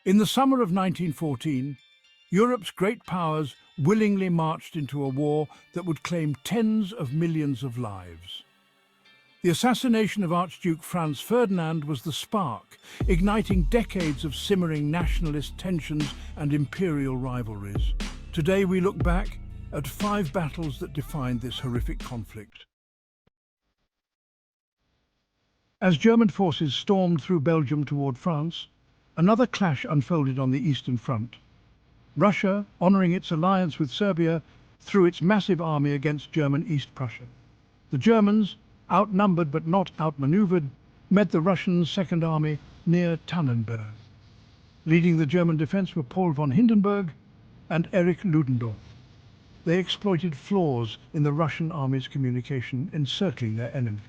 In the summer of 1914, Europe's great powers willingly marched into a war that would claim tens of millions of lives. The assassination of Archduke Franz Ferdinand was the spark, igniting decades of simmering nationalist tensions and imperial rivalries. Today we look back at 5 battles that defined this horrific conflict. As German forces stormed through Belgium toward France, another clash unfolded on the Eastern Front. Russia, honoring its alliance with Serbia, threw its massive army against German East Prussia. The Germans, outnumbered but not outmaneuvered, met the Russian Second Army near Tannenberg. Leading the German defense were Paul von Hindenburg and Erich Ludendorff. They exploited flaws in the Russian army's communication, encircling their enemy.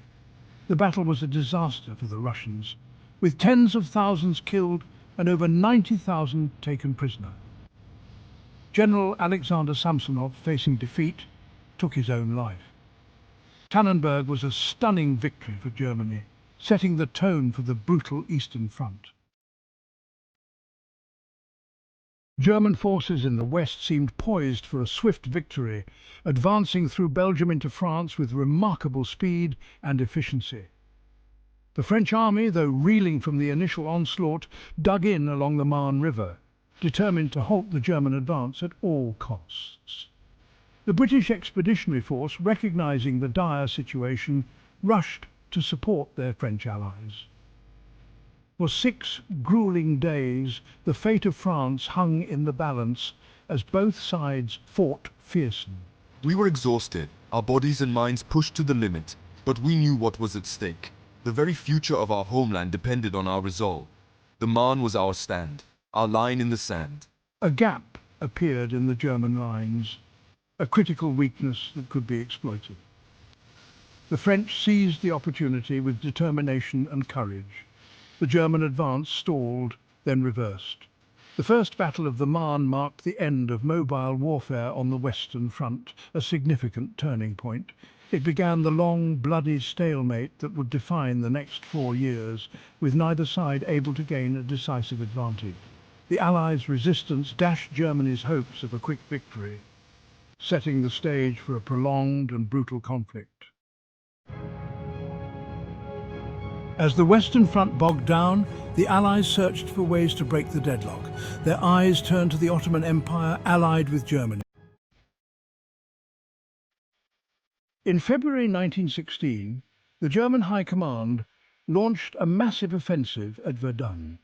The battle was a disaster for the Russians, with tens of thousands killed and over 90,000 taken prisoner. General Alexander Samsonov, facing defeat, took his own life. Tannenberg was a stunning victory for Germany, setting the tone for the brutal Eastern Front. German forces in the west seemed poised for a swift victory, advancing through Belgium into France with remarkable speed and efficiency. The French army, though reeling from the initial onslaught, dug in along the Marne River, determined to halt the German advance at all costs. The British Expeditionary Force, recognizing the dire situation, rushed to support their French allies. For 6 grueling days, the fate of France hung in the balance as both sides fought fiercely. We were exhausted, our bodies and minds pushed to the limit, but we knew what was at stake. The very future of our homeland depended on our resolve. The Marne was our stand, our line in the sand. A gap appeared in the German lines, a critical weakness that could be exploited. The French seized the opportunity with determination and courage. The German advance stalled, then reversed. The First Battle of the Marne marked the end of mobile warfare on the Western Front, a significant turning point. It began the long, bloody stalemate that would define the next 4 years, with neither side able to gain a decisive advantage. The Allies' resistance dashed Germany's hopes of a quick victory, setting the stage for a prolonged and brutal conflict. As the Western Front bogged down, the Allies searched for ways to break the deadlock. Their eyes turned to the Ottoman Empire, allied with Germany. In February 1916, the German High Command launched a massive offensive at Verdun,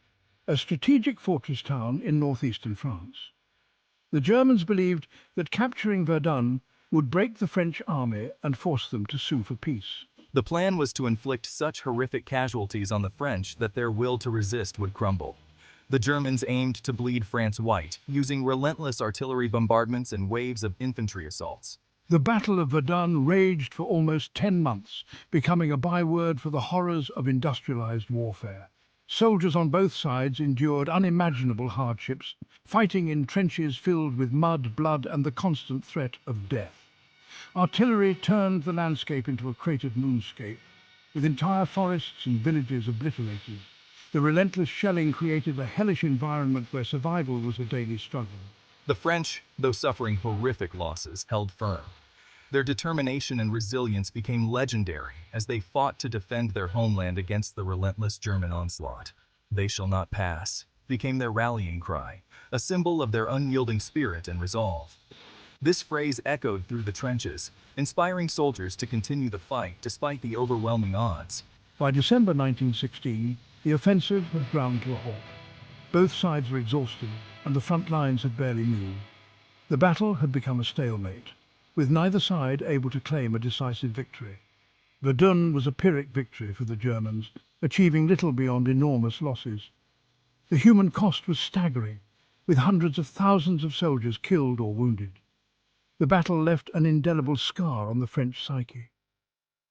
a strategic fortress town in northeastern France. The Germans believed that capturing Verdun would break the French army and force them to sue for peace. The plan was to inflict such horrific casualties on the French that their will to resist would crumble. The Germans aimed to bleed France white, using relentless artillery bombardments and waves of infantry assaults. The Battle of Verdun raged for almost 10 months, becoming a byword for the horrors of industrialized warfare. Soldiers on both sides endured unimaginable hardships, fighting in trenches filled with mud, blood, and the constant threat of death. Artillery turned the landscape into a cratered moonscape, with entire forests and villages obliterated. The relentless shelling created a hellish environment where survival was a daily struggle. The French, though suffering horrific losses, held firm. Their determination and resilience became legendary as they fought to defend their homeland against the relentless German onslaught. "They shall not pass" became their rallying cry, a symbol of their unyielding spirit and resolve. This phrase echoed through the trenches, inspiring soldiers to continue the fight despite the overwhelming odds. By December 1916, the offensive had ground to a halt. Both sides were exhausted, and the front lines had barely moved. The battle had become a stalemate, with neither side able to claim a decisive victory. Verdun was a Pyrrhic victory for the Germans, achieving little beyond enormous losses. The human cost was staggering, with hundreds of thousands of soldiers killed or wounded. The battle left an indelible scar on the French psyche.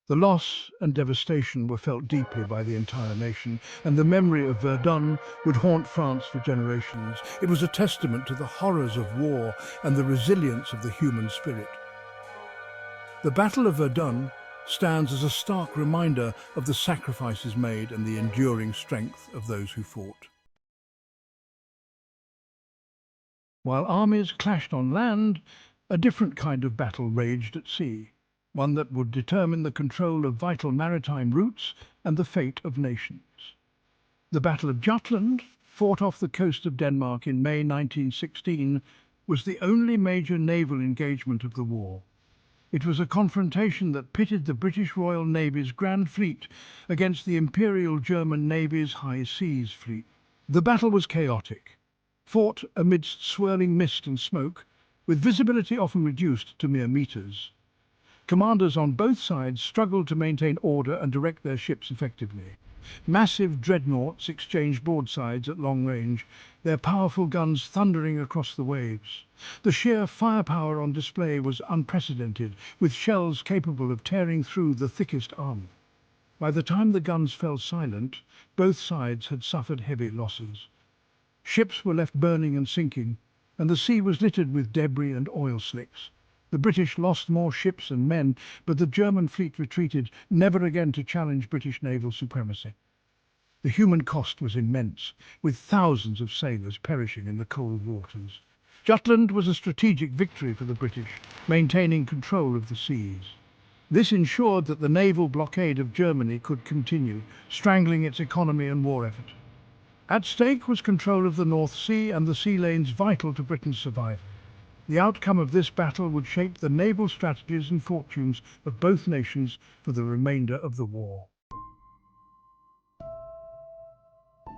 The loss and devastation were felt deeply by the entire nation, and the memory of Verdun would haunt France for generations. It was a testament to the horrors of war and the resilience of the human spirit. The Battle of Verdun stands as a stark reminder of the sacrifices made and the enduring strength of those who fought. While armies clashed on land, a different kind of battle raged at sea, one that would determine the control of vital maritime routes and the fate of nations. The Battle of Jutland, fought off the coast of Denmark in May 1916, was the only major naval engagement of the war. It was a confrontation that pitted the British Royal Navy's Grand Fleet against the Imperial German Navy's High Seas Fleet. The battle was chaotic, fought amidst swirling mist and smoke, with visibility often reduced to mere meters. Commanders on both sides struggled to maintain order and direct their ships effectively. Massive dreadnoughts exchanged broadsides at long range, their powerful guns thundering across the waves. The sheer firepower on display was unprecedented, with shells capable of tearing through the thickest armor. By the time the guns fell silent, both sides had suffered heavy losses. Ships were left burning and sinking, and the sea was littered with debris and oil slicks. The British lost more ships and men, but the German fleet retreated, never again to challenge British naval supremacy. The human cost was immense, with thousands of sailors perishing in the cold waters. Jutland was a strategic victory for the British, maintaining control of the seas. This ensured that the naval blockade of Germany could continue, strangling its economy and war effort. At stake was control of the North Sea and the sea lanes vital to Britain's survival. The outcome of this battle would shape the naval strategies and fortunes of both nations for the remainder of the war.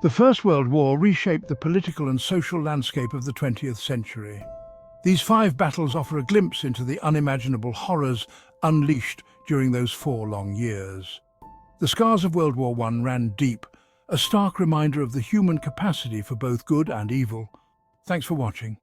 The First World War reshaped the political and social landscape of the 20th century. These 5 battles offer a glimpse into the unimaginable horrors unleashed during those 4 long years. The scars of World War I ran deep, a stark reminder of the human capacity for both good and evil. Thanks for watching.